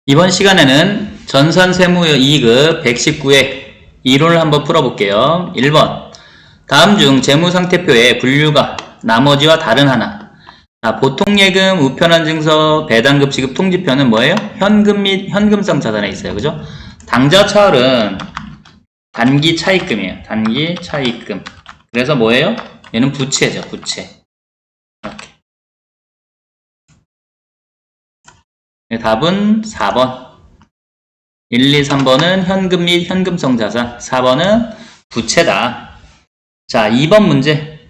이번 시간에는 전산세무 2급 119회 이론을 한번 풀어볼게요. 1번 다음 중 재무상태표의 분류가 나머지와 다른 하나. 보통예금, 우편환증서, 배당금 지급 통지표는 뭐예요? 현금 및 현금성 자산에 있어요. 그죠? 당좌차월은 단기 차입금이에요. 단기 차입금. 그래서 뭐예요? 얘는 부채죠. 부채. 이렇게. 답은 4번. 1, 2, 3번은 현금 및 현금성 자산, 4번은 부채다. 자, 2번 문제.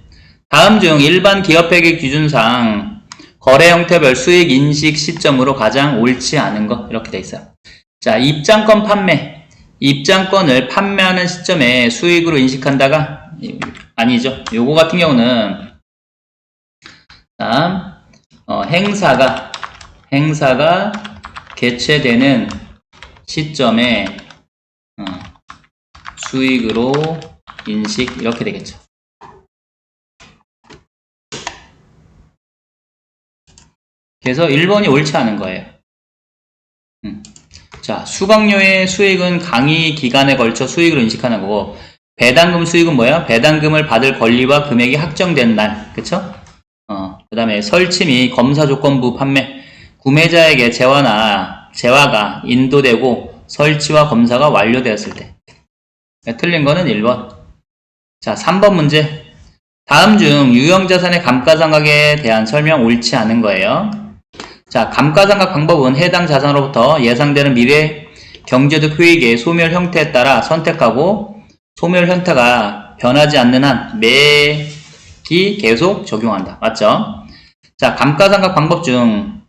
다음 중 일반 기업회계 기준상 거래 형태별 수익 인식 시점으로 가장 옳지 않은 거 이렇게 돼 있어요. 자, 입장권 판매. 입장권을 판매하는 시점에 수익으로 인식한다가 아니죠. 요거 같은 경우는 행사가 개최되는 시점에 수익으로 인식 이렇게 되겠죠. 그래서 1번이 옳지 않은 거예요. 자, 수강료의 수익은 강의 기간에 걸쳐 수익으로 인식하는 거고, 배당금 수익은 뭐야? 배당금을 받을 권리와 금액이 확정된 날, 그쵸? 그 다음에 설치 및 검사 조건부 판매, 구매자에게 재화가 인도되고 설치와 검사가 완료되었을 때. 틀린 거는 1번. 자, 3번 문제. 다음 중 유형자산의 감가상각에 대한 설명 옳지 않은 거예요. 자, 감가상각 방법은 해당 자산으로부터 예상되는 미래 경제적 효익의 소멸 형태에 따라 선택하고 소멸 형태가 변하지 않는 한 매기 계속 적용한다. 맞죠? 자, 감가상각 방법 중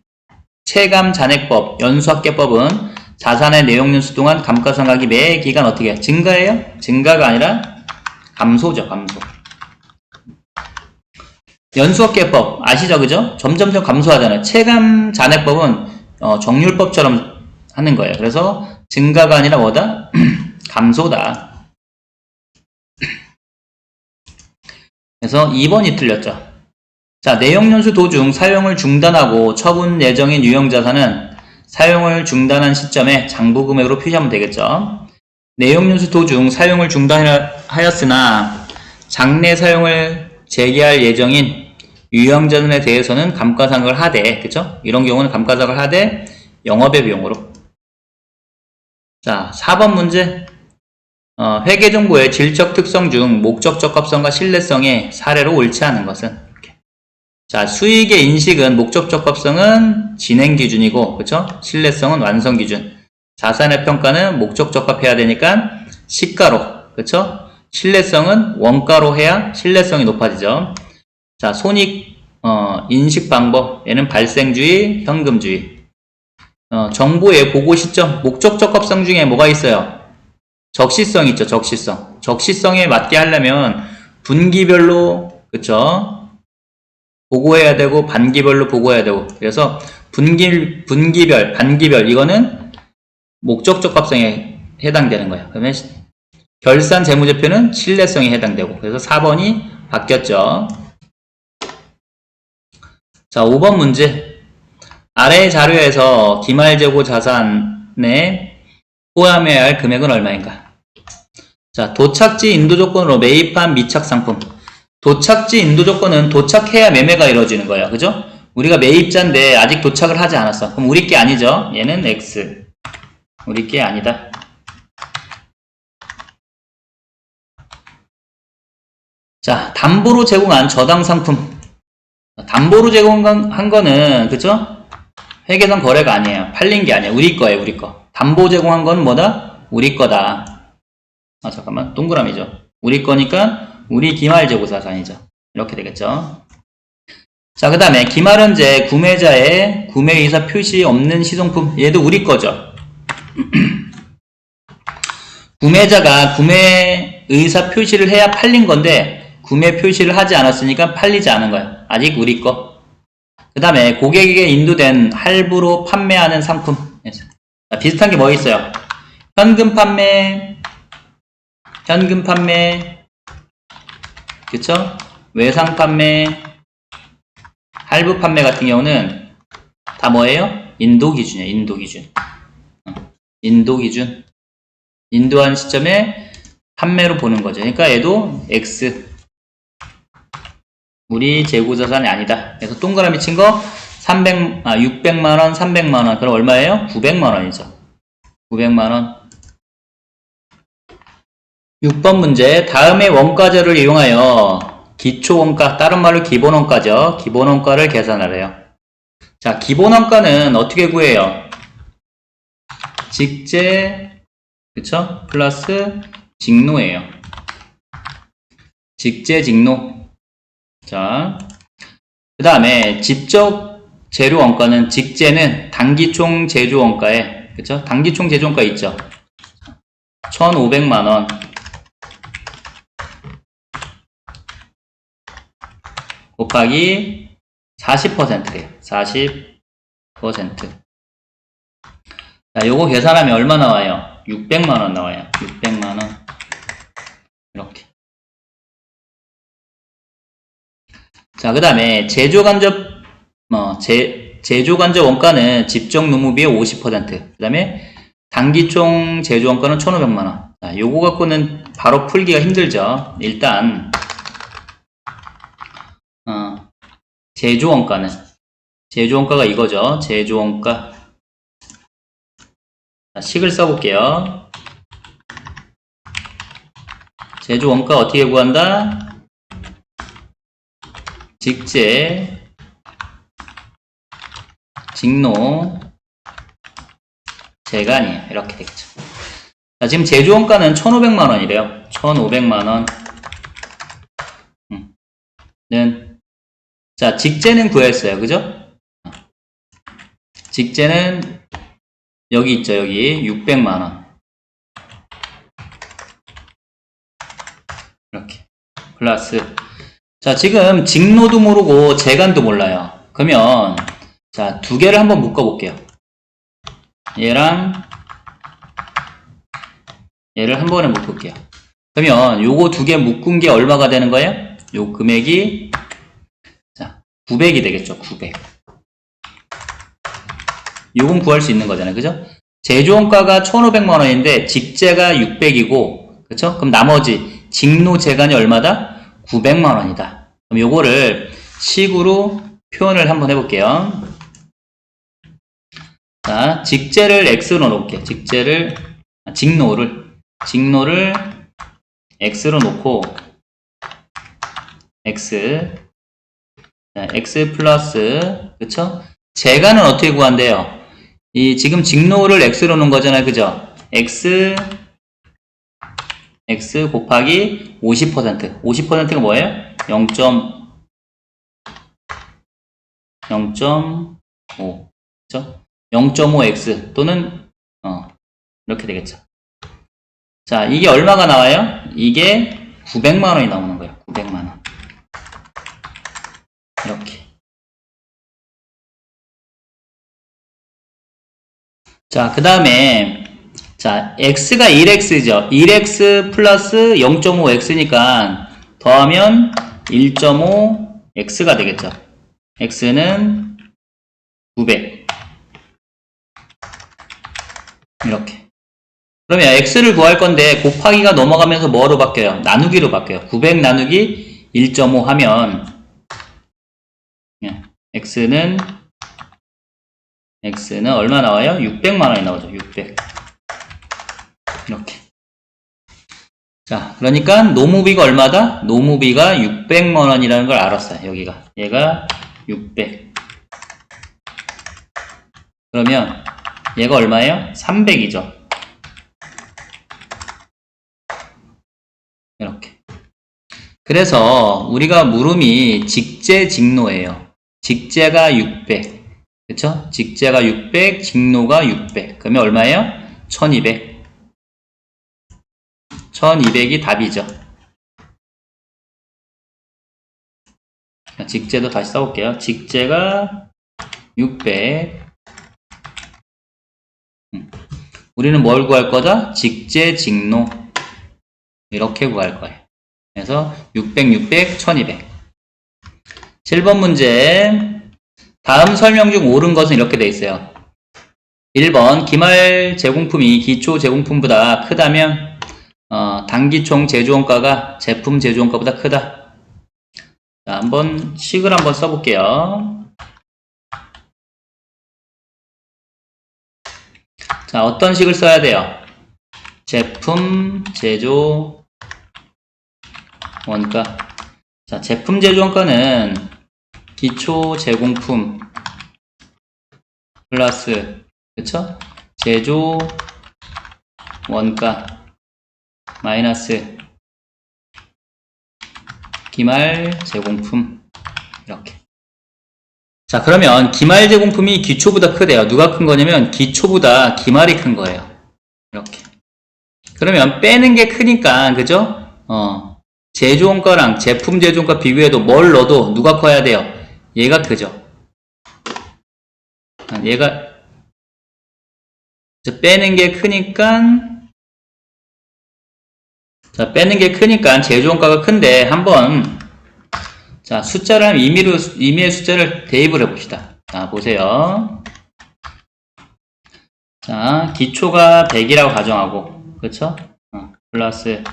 체감잔액법, 연수합계법은 자산의 내용연수 동안 감가상각이 매 기간 어떻게 해요? 증가해요? 증가가 아니라 감소죠. 감소. 연수합계법 아시죠? 그죠? 점점점 감소하잖아요. 체감잔액법은 정률법처럼 하는 거예요. 그래서 증가가 아니라 뭐다? 감소다. 그래서 2번이 틀렸죠. 자, 내용연수 도중 사용을 중단하고 처분 예정인 유형자산은 사용을 중단한 시점에 장부금액으로 표시하면 되겠죠. 내용연수 도중 사용을 중단하였으나 장래 사용을 재개할 예정인 유형자산에 대해서는 감가상각을 하되, 그쵸? 이런 경우는 감가상각을 하되 영업의 비용으로. 자, 4번 문제. 회계정보의 질적 특성 중 목적 적합성과 신뢰성의 사례로 옳지 않은 것은? 이렇게. 자, 수익의 인식은 목적 적합성은 진행 기준이고, 그쵸? 신뢰성은 완성 기준. 자산의 평가는 목적 적합해야 되니까 시가로, 그쵸? 신뢰성은 원가로 해야 신뢰성이 높아지죠. 자, 손익 인식 방법, 얘는 발생주의, 현금주의. 정보의 보고 시점, 목적 적합성 중에 뭐가 있어요? 적시성 있죠. 적시성. 적시성에 맞게 하려면 분기별로, 그쵸? 보고해야 되고 반기별로 보고해야 되고. 그래서 분기별, 반기별 이거는 목적 적합성에 해당되는 거예요. 그러면 결산 재무제표는 신뢰성에 해당되고. 그래서 4번이 바뀌었죠. 자, 5번 문제. 아래 자료에서 기말재고 자산에 포함해야 할 금액은 얼마인가? 자, 도착지 인도 조건으로 매입한 미착 상품. 도착지 인도 조건은 도착해야 매매가 이루어지는 거예요. 그죠? 우리가 매입자인데 아직 도착을 하지 않았어. 그럼 우리 게 아니죠? 얘는 X. 우리 게 아니다. 자, 담보로 제공한 저당 상품. 담보로 제공한 거는, 그죠? 회계상 거래가 아니에요. 팔린 게 아니에요. 우리 거예요, 우리 거. 담보 제공한 건 뭐다? 우리 거다. 잠깐만. 동그라미죠. 우리 거니까 우리 기말재고 자산이죠. 이렇게 되겠죠. 자, 그 다음에 기말현재 구매자의 구매의사 표시 없는 시성품. 얘도 우리 거죠. 구매자가 구매의사 표시를 해야 팔린 건데 구매 표시를 하지 않았으니까 팔리지 않은 거예요. 아직 우리 거. 그 다음에 고객에게 인도된 할부로 판매하는 상품. 자, 비슷한 게 뭐 있어요? 현금 판매, 그쵸? 외상 판매, 할부 판매 같은 경우는 다 뭐예요? 인도 기준이에요. 인도 기준. 인도 기준. 인도한 시점에 판매로 보는 거죠. 그러니까 얘도 X. 우리 재고자산이 아니다. 그래서 동그라미 친 거 600만원, 300만원. 그럼 얼마예요? 900만원이죠. 900만원. 6번 문제. 다음의 원가절을 이용하여 기초원가, 다른 말로 기본원가죠. 기본원가를 계산하래요. 자, 기본원가는 어떻게 구해요? 직제, 그쵸? 플러스 직노예요. 직제, 직노. 자, 그 다음에 직접 재료 원가는 직제는 단기총 제조 원가에, 그쵸? 단기총 제조 원가 있죠? 1,500만원. 곱하기 40%예요. 40%. 자, 요거 계산하면 얼마 나와요? 600만원 나와요. 600만원. 이렇게. 자, 그 다음에 제조간접 원가는 집적 노무비의 50%. 그 다음에 단기총 제조 원가는 1,500만원. 자, 요거 갖고는 바로 풀기가 힘들죠. 일단, 제조 원가가 이거죠. 제조 원가. 자, 식을 써볼게요. 제조 원가 어떻게 구한다? 직제, 직노, 재간이에요. 이렇게 되겠죠. 자, 지금 제조 원가는 1,500만원이래요. 1,500만원. 자, 직제는 구했어요. 그죠? 직제는 여기 있죠. 여기 600만원. 이렇게. 플러스. 자, 지금 직노도 모르고 재간도 몰라요. 그러면 자, 두 개를 한번 묶어 볼게요. 얘랑 얘를 한 번에 묶을게요. 그러면 요거 두 개 묶은 게 얼마가 되는 거예요? 요 금액이 자, 900이 되겠죠. 900. 요건 구할 수 있는 거잖아요. 그죠? 제조원가가 1,500만원인데 직제가 600이고 그쵸? 그럼 나머지 직노 재간이 얼마다? 900만원이다. 그럼 요거를 식으로 표현을 한번 해볼게요. 자, 직제를 X로 놓을게요. 직노를 X로 놓고 X 플러스 그쵸? 재간은 어떻게 구한대요? 이 지금 직노를 X로 놓은 거잖아요. 그죠? X 곱하기 50%. 50%가 뭐예요? 0.5. 그죠? 0.5x 또는 이렇게 되겠죠. 자, 이게 얼마가 나와요? 이게 900만원이 나오는 거예요. 900만원. 이렇게. 자, 그 다음에 자, x가 1x죠. 1x 플러스 0.5x니까 더하면 1.5x가 되겠죠. x는 900. 이렇게. 그러면 x를 구할 건데 곱하기가 넘어가면서 뭐로 바뀌어요? 나누기로 바뀌어요. 900 나누기 1.5 하면 x는 얼마 나와요? 600만원이 나오죠. 600. 이렇게. 자, 그러니까 노무비가 얼마다? 노무비가 600만원이라는 걸 알았어요. 여기가. 얘가 600. 그러면 얘가 얼마예요? 300이죠. 이렇게. 그래서 우리가 물음이 직제, 직노예요. 직제가 600. 그쵸? 직제가 600, 직노가 600. 그러면 얼마예요? 1200. 1200이 답이죠. 직제도 다시 써볼게요. 직제가 600. 우리는 뭘 구할 거다? 직제, 직노. 이렇게 구할 거예요. 그래서 600, 600, 1200. 7번 문제. 다음 설명 중 옳은 것은 이렇게 돼 있어요. 1번 기말 제공품이 기초 제공품보다 크다면 단기총 제조원가가 제품 제조원가보다 크다. 자, 한번 식을 한번 써볼게요. 자, 어떤 식을 써야 돼요? 제품 제조 원가. 자, 제품 제조 원가는 기초 제공품 플러스, 그쵸? 제조 원가 마이너스 기말 제공품. 이렇게. 자, 그러면 기말 제공품이 기초보다 크대요. 누가 큰 거냐면 기초보다 기말이 큰 거예요. 이렇게. 그러면 빼는 게 크니까, 그죠? 제조원가랑 제품 제조원가 비교해도 뭘 넣어도 누가 커야 돼요? 얘가 크죠? 얘가 빼는 게 크니까, 자, 빼는 게 크니까 제조원가가 큰데 한번, 자, 숫자를 하면 임의의 숫자를 대입을 해봅시다. 자, 보세요. 자, 기초가 100이라고 가정하고, 그쵸? 플러스,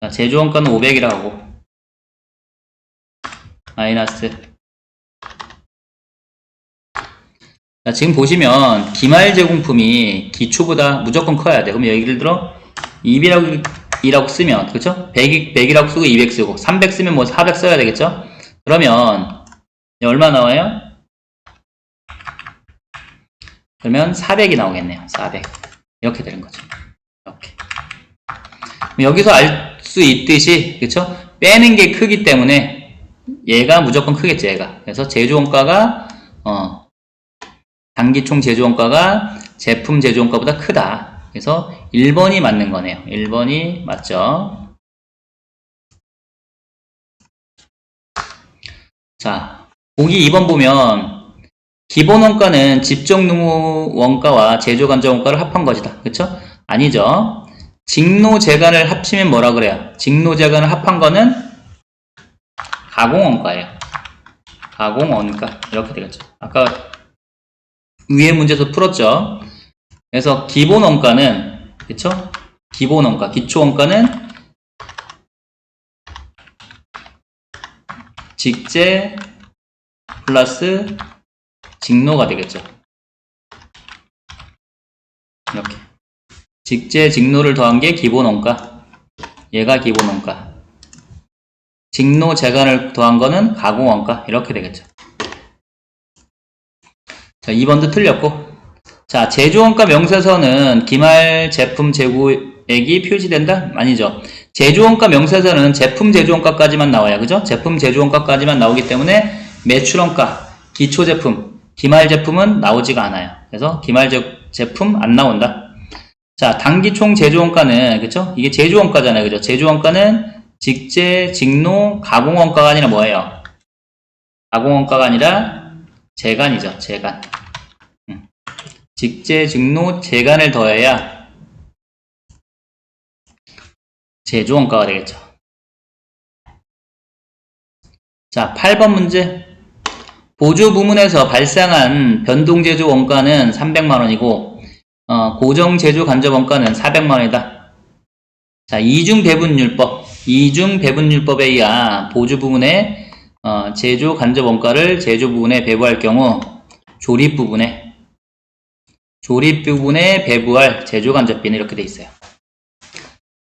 자, 제조원가는 500이라고 하고, 마이너스. 자, 지금 보시면 기말 제공품이 기초보다 무조건 커야 돼. 그럼 예를 들어 200이라고 쓰면, 그쵸? 100이라고 쓰고 200 쓰고 300 쓰면 뭐 400 써야 되겠죠? 그러면 얼마 나와요? 그러면 400이 나오겠네요. 400. 이렇게 되는 거죠. 이렇게. 여기서 알 수 있듯이, 그쵸? 빼는 게 크기 때문에 얘가 무조건 크겠죠, 얘가. 그래서 제조원가가 단기총 제조원가가 제품 제조원가보다 크다. 그래서 1번이 맞는 거네요. 1번이 맞죠? 자, 보기 2번 보면 기본원가는 집정농무 원가와 제조간접원가를 합한 것이다. 그쵸? 아니죠. 직노제간을 합치면 뭐라 그래요? 직노제간을 합한 거는 가공원가예요. 가공원가. 이렇게 되겠죠. 아까 위에 문제에서 풀었죠. 그래서 기본원가는, 그쵸? 기본원가, 기초원가는 직제 플러스 직노가 되겠죠. 이렇게. 직제, 직노를 더한 게 기본원가. 얘가 기본원가. 직노, 재간을 더한 거는 가공원가. 이렇게 되겠죠. 자, 2번도 틀렸고. 자, 제조원가 명세서는 기말 제품 재고액이 표시된다? 아니죠. 제조원가 명세서는 제품 제조원가까지만 나와요. 그죠? 제품 제조원가까지만 나오기 때문에 매출원가, 기초제품, 기말 제품은 나오지가 않아요. 그래서 기말 제품 안 나온다. 자, 단기총 제조원가는, 그쵸? 이게 제조원가잖아요. 그죠? 제조원가는 직제, 직노, 가공원가가 아니라 뭐예요? 가공원가가 아니라 재간이죠. 재간. 직제, 직노, 재간을 더해야 제조원가가 되겠죠. 자, 8번 문제. 보조 부문에서 발생한 변동제조 원가는 300만원이고 고정제조 간접 원가는 400만원이다. 자, 이중배분율법에 의한 보조 부문의 제조 간접 원가를 제조 부분에 배부할 경우 조립 부분에 배부할 제조 간접비는 이렇게 돼 있어요.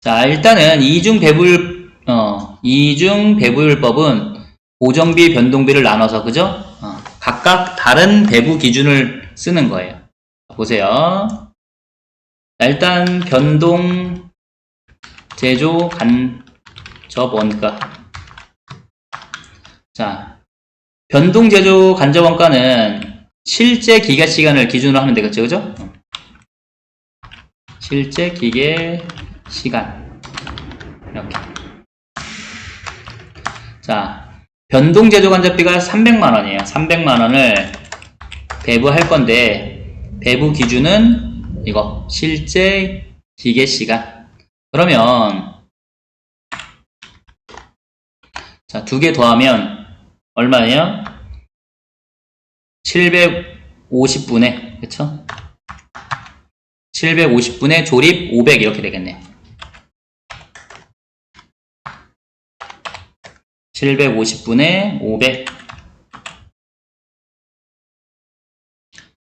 자, 일단은 이중배부율법은 고정비, 변동비를 나눠서, 그죠? 각각 다른 배부 기준을 쓰는 거예요. 보세요. 자, 일단 변동 제조 간접 원가. 자, 변동 제조 간접 원가는 실제 기계 시간을 기준으로 하면 되겠죠, 그죠? 실제 기계 시간. 이렇게. 자, 변동 제조 간접비가 300만원이에요. 300만원을 배부할 건데, 배부 기준은 이거 실제 기계 시간. 그러면 자, 2개 더하면 얼마예요? 750분의, 그쵸? 750분의 조립 500 이렇게 되겠네요. 750분의 500.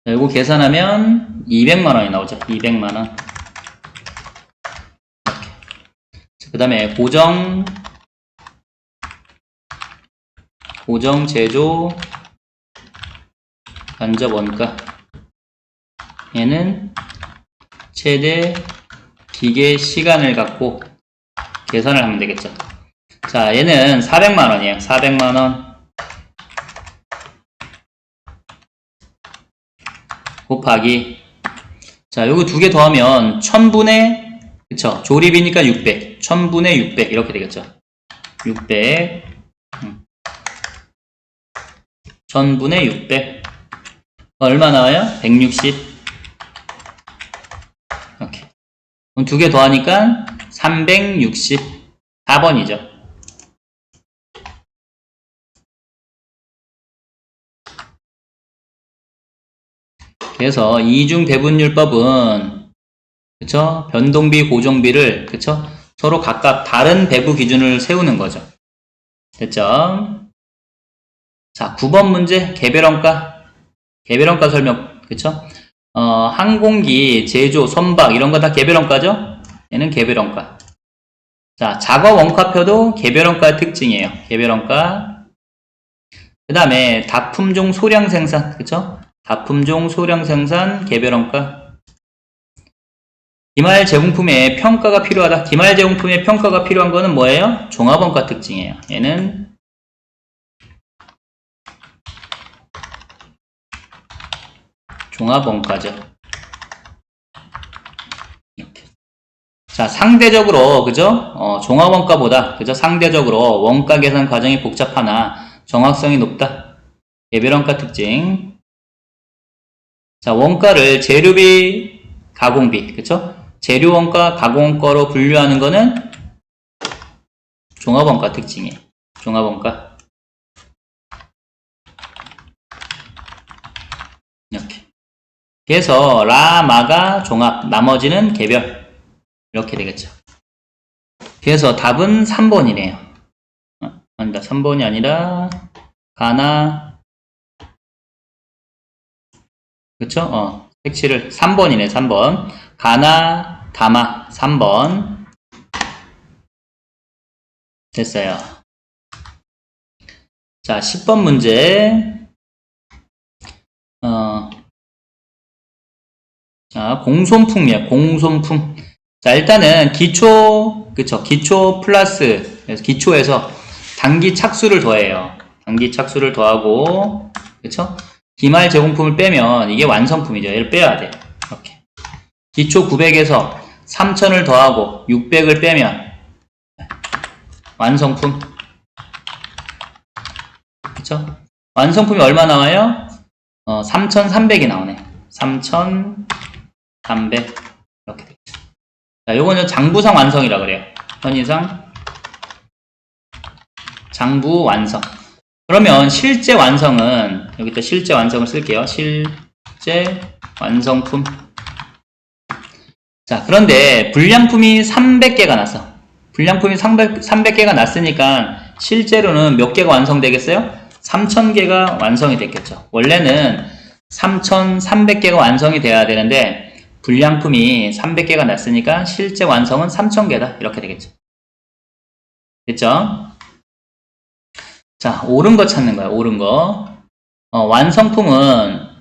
자, 이거 계산하면 200만원이 나오죠. 200만원. 그 다음에 고정 제조 간접 원가. 얘는 최대 기계 시간을 갖고 계산을 하면 되겠죠. 자, 얘는 400만원이에요. 400만원 곱하기, 자, 요거 두 개 더하면 1000분의, 그쵸, 조립이니까 600, 1000분의 600 이렇게 되겠죠. 600 1000분의 600 얼마 나와요? 160. 이렇게. 그럼 두 개 더하니까 364번이죠. 그래서 이중 배분율법은, 그쵸? 변동비, 고정비를, 그쵸? 서로 각각 다른 배분 기준을 세우는 거죠. 됐죠? 자, 9번 문제, 개별원가. 개별원가 설명, 그쵸? 항공기, 제조, 선박, 이런 거 다 개별원가죠? 얘는 개별원가. 자, 작업 원가표도 개별원가의 특징이에요. 개별원가. 그 다음에 다품종 소량 생산, 그쵸? 다품종 소량 생산 개별원가. 기말 제공품의 평가가 필요하다. 기말 제공품의 평가가 필요한 거는 뭐예요? 종합원가 특징이에요. 얘는 종합원가죠. 이렇게. 자, 상대적으로, 그죠? 종합원가보다, 그죠? 상대적으로 원가 계산 과정이 복잡하나 정확성이 높다. 개별원가 특징. 자, 원가를 재료비, 가공비, 그쵸? 재료원가, 가공원가로 분류하는 거는 종합원가 특징이에요. 종합원가. 이렇게. 그래서 라, 마가 종합, 나머지는 개별. 이렇게 되겠죠. 그래서 답은 3번이네요. 아니다, 3번이 아니라 가나, 그쵸? 색칠을 3번이네. 3번. 가나, 다마 3번. 됐어요. 자, 10번 문제. 자, 공손품이에요. 공손품. 자, 일단은 기초, 그쵸? 기초 플러스, 그래서 기초에서 단기 착수를 더해요. 단기 착수를 더하고, 그쵸? 기말 제공품을 빼면 이게 완성품이죠. 얘를 빼야 돼. 이렇게. 기초 900에서 3000을 더하고 600을 빼면 완성품. 그쵸? 완성품이 얼마 나와요? 3300이 나오네. 3300. 이렇게 되죠. 자, 요거는 장부상 완성이라 그래요. 편의상 장부 완성. 그러면 실제 완성은, 여기다 실제 완성을 쓸게요. 실제 완성품. 자, 그런데 불량품이 300개가 났어. 불량품이 300개가 났으니까 실제로는 몇 개가 완성되겠어요? 3000개가 완성이 됐겠죠. 원래는 3300개가 완성이 돼야 되는데 불량품이 300개가 났으니까 실제 완성은 3000개다. 이렇게 되겠죠. 됐죠? 자, 옳은 거 찾는 거야. 옳은 거. 완성품은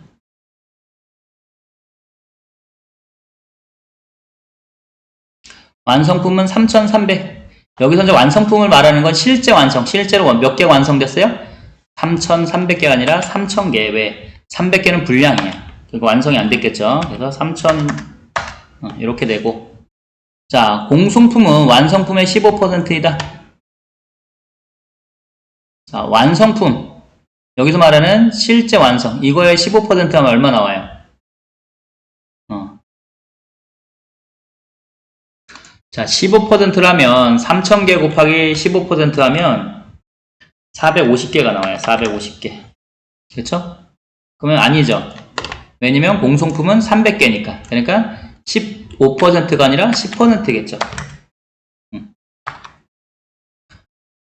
완성품은 3300. 여기서 이제 완성품을 말하는 건 실제 완성. 실제로 몇 개가 완성됐어요? 3300개가 아니라 3000개. 왜? 300개는 불량이야. 그리고 완성이 안 됐겠죠. 그래서 3000 이렇게 되고. 자, 공손품은 완성품의 15%이다. 자, 완성품. 여기서 말하는 실제 완성. 이거의 15% 하면 얼마 나와요? 자, 15%라면 3000개 곱하기 15% 하면 450개가 나와요. 450개. 그렇죠? 그러면 아니죠. 왜냐면 공송품은 300개니까. 그러니까 15%가 아니라 10%겠죠.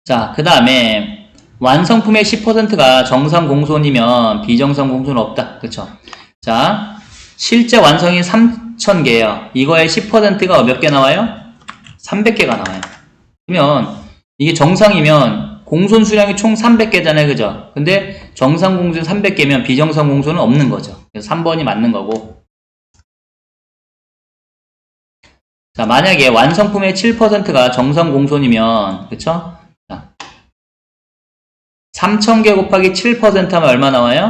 자, 그 다음에 완성품의 10%가 정상 공손이면 비정상 공손은 없다. 그쵸? 자, 실제 완성이 3,000개예요. 이거의 10%가 몇 개 나와요? 300개가 나와요. 그러면 이게 정상이면 공손 수량이 총 300개잖아요. 그죠? 근데 정상 공손 300개면 비정상 공손은 없는 거죠. 그래서 3번이 맞는 거고. 자, 만약에 완성품의 7%가 정상 공손이면, 그쵸? 자, 3,000개 곱하기 7% 하면 얼마 나와요?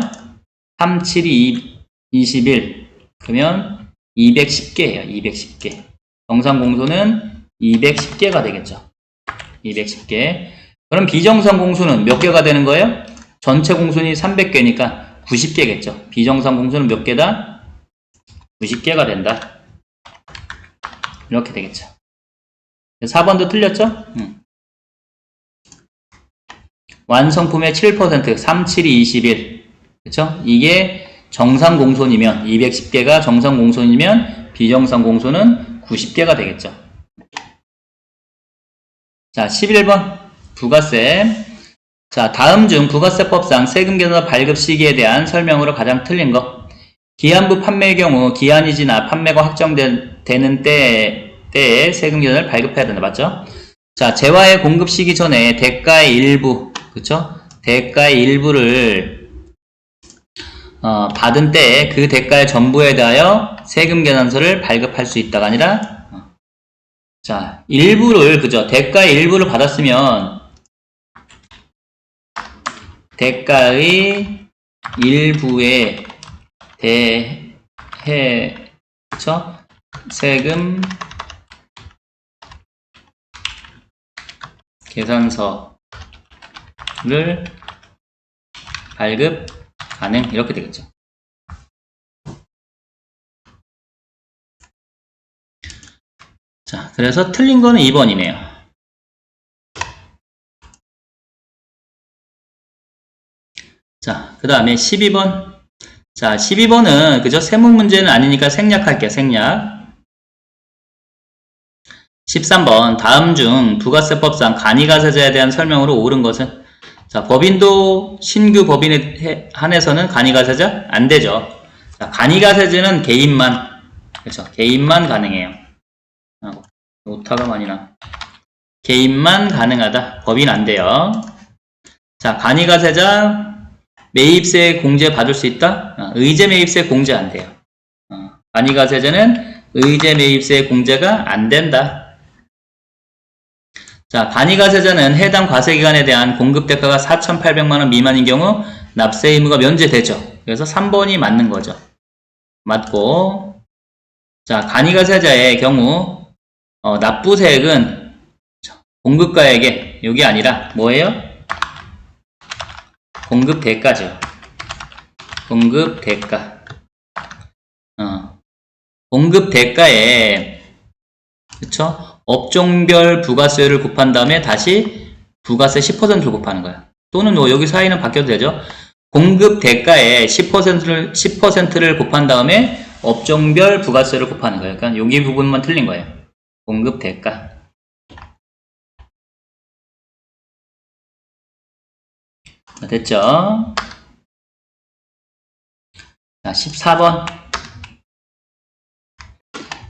3, 7이 21. 그러면 210개예요. 210개. 정상 공손은 210개가 되겠죠. 210개. 그럼 비정상 공손은 몇 개가 되는 거예요? 전체 공손이 300개니까 90개겠죠. 비정상 공손은 몇 개다? 90개가 된다. 이렇게 되겠죠. 4번도 틀렸죠? 완성품의 7%, 3, 7이 21. 그쵸? 이게 정상 공손이면, 210개가 정상 공손이면, 비정상 공손은 90개가 되겠죠. 자, 11번. 부가세. 자, 다음 중 부가세법상 세금 계산 발급 시기에 대한 설명으로 가장 틀린 거. 기한부 판매의 경우 기한이 지나 판매가 확정되는 때에 세금 계산을 발급해야 된다. 맞죠? 자, 재화의 공급 시기 전에 대가의 일부, 그쵸? 대가의 일부를 받은 때에 그 대가의 전부에 대하여 세금 계산서를 발급할 수 있다가 아니라 자, 일부를, 그죠? 대가의 일부를 받았으면 대가의 일부에 대해, 그쵸? 세금 계산서를 발급 가능, 이렇게 되겠죠. 자, 그래서 틀린 거는 2번이네요. 자, 그 다음에 12번. 자, 12번은, 그죠? 세문 문제는 아니니까 생략할게요, 생략. 13번. 다음 중 부가세법상 간이가세자에 대한 설명으로 옳은 것은? 자, 법인도 신규 법인에 한해서는 간이가세자? 안 되죠. 자, 간이가세자는 개인만, 그렇죠? 개인만 가능해요. 오타가 많이 나. 개인만 가능하다. 법인 안 돼요. 자, 간이가세자 매입세 공제 받을 수 있다? 의제 매입세 공제 안 돼요. 간이가세자는 의제 매입세 공제가 안 된다. 자, 간이가세자는 해당 과세기간에 대한 공급대가가 4,800만원 미만인 경우 납세 의무가 면제되죠. 그래서 3번이 맞는 거죠. 맞고, 자, 간이가세자의 경우 납부세액은 공급가액에, 여기 아니라 뭐예요? 공급대가죠. 공급대가. 공급대가에, 그쵸? 업종별 부가세율을 곱한 다음에 다시 부가세 10%를 곱하는 거야. 또는 뭐 여기 사이는 바뀌어도 되죠. 공급대가에 10%를 곱한 다음에 업종별 부가세를 곱하는 거예요. 그러니까 여기 부분만 틀린 거예요. 공급대가. 됐죠? 자, 14번.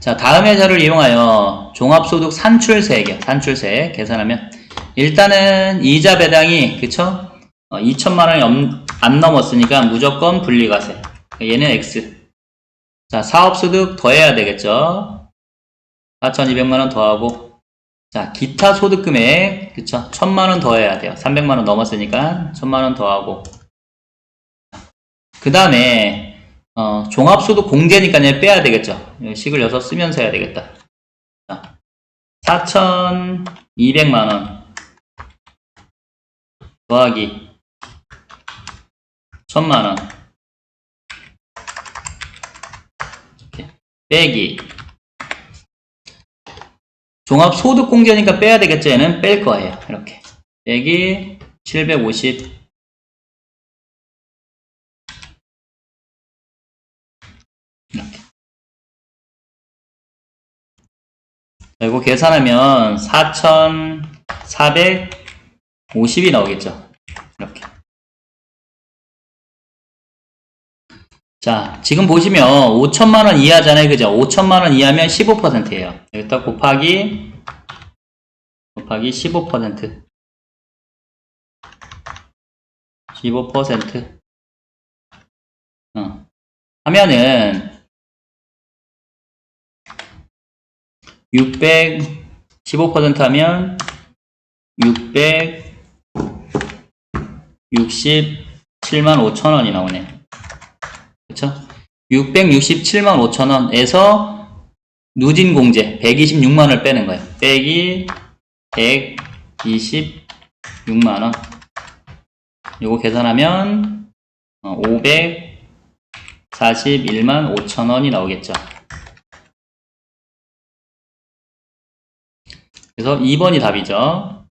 자, 다음의 자료를 이용하여 종합소득 산출세액이요. 산출세 계산하면 일단은 이자 배당이, 그쵸? 2천만원이 안 넘었으니까 무조건 분리과세. 얘는 X. 자, 사업소득 더해야 되겠죠? 4,200만원 더하고, 자, 기타 소득금액, 그쵸? 1,000만원 더해야 돼요. 300만원 넘었으니까 1,000만원 더하고. 그 다음에 종합소득 공제니까 얘 빼야 되겠죠. 식을 6 쓰면서 해야 되겠다. 자, 4,200만원 더하기 1,000만원 이렇게 빼기 종합소득 공제니까 빼야 되겠죠. 얘는 뺄 거예요. 이렇게 빼기 750 이렇게 이거 계산하면 4,450이 나오겠죠. 이렇게. 자, 지금 보시면 5천만원 이하잖아요. 그죠? 5천만원 이하면 15%예요. 여기다 곱하기 15%. 15%. 하면은 15% 하면 667만 5천원이 나오네. 그쵸? 667만 5천원에서 누진공제 126만원을 빼는 거예요. 빼기 126만원. 요거 계산하면 541만 5천원이 나오겠죠. 그래서 2번이 답이죠.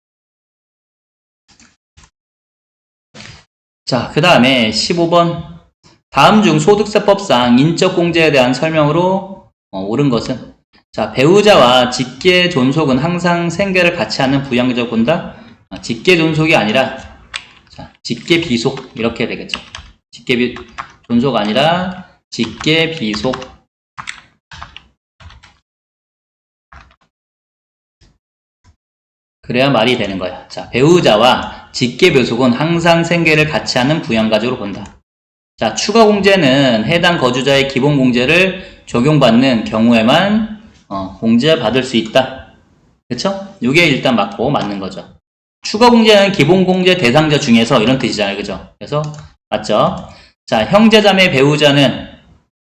자, 그 다음에 15번. 다음 중 소득세법상 인적공제에 대한 설명으로 옳은 것은? 자, 배우자와 직계존속은 항상 생계를 같이 하는 부양가족을 본다. 직계존속이 아니라 자, 직계비속 이렇게 되겠죠. 직계존속 아니라 직계비속. 그래야 말이 되는 거야. 자, 배우자와 직계배속은 항상 생계를 같이 하는 부양가족으로 본다. 자, 추가공제는 해당 거주자의 기본공제를 적용받는 경우에만 공제받을 수 있다. 그쵸? 이게 일단 맞고 맞는 거죠. 추가공제는 기본공제 대상자 중에서 이런 뜻이잖아요. 그죠? 그래서 맞죠? 자, 형제자매 배우자는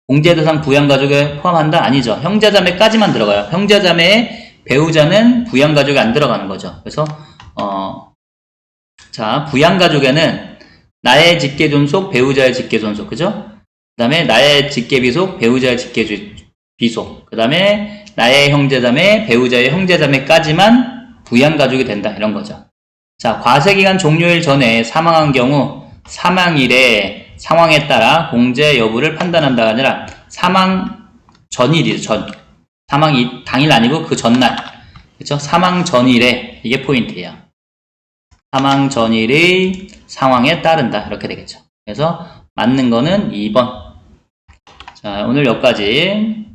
공제대상 부양가족에 포함한다? 아니죠. 형제자매까지만 들어가요. 형제자매의 배우자는 부양가족에 안 들어가는 거죠. 그래서 자, 부양가족에는 나의 직계존속, 배우자의 직계존속, 그죠? 그 다음에 나의 직계비속, 배우자의 직계비속, 그 다음에 나의 형제자매, 배우자의 형제자매까지만 부양가족이 된다, 이런 거죠. 자, 과세기간 종료일 전에 사망한 경우 사망일의 상황에 따라 공제 여부를 판단한다가 아니라 사망 전일이죠. 사망 당일 아니고 그 전날. 그쵸? 사망 전일에, 이게 포인트예요. 사망 전일의 상황에 따른다. 이렇게 되겠죠. 그래서 맞는 거는 2번. 자, 오늘 여기까지.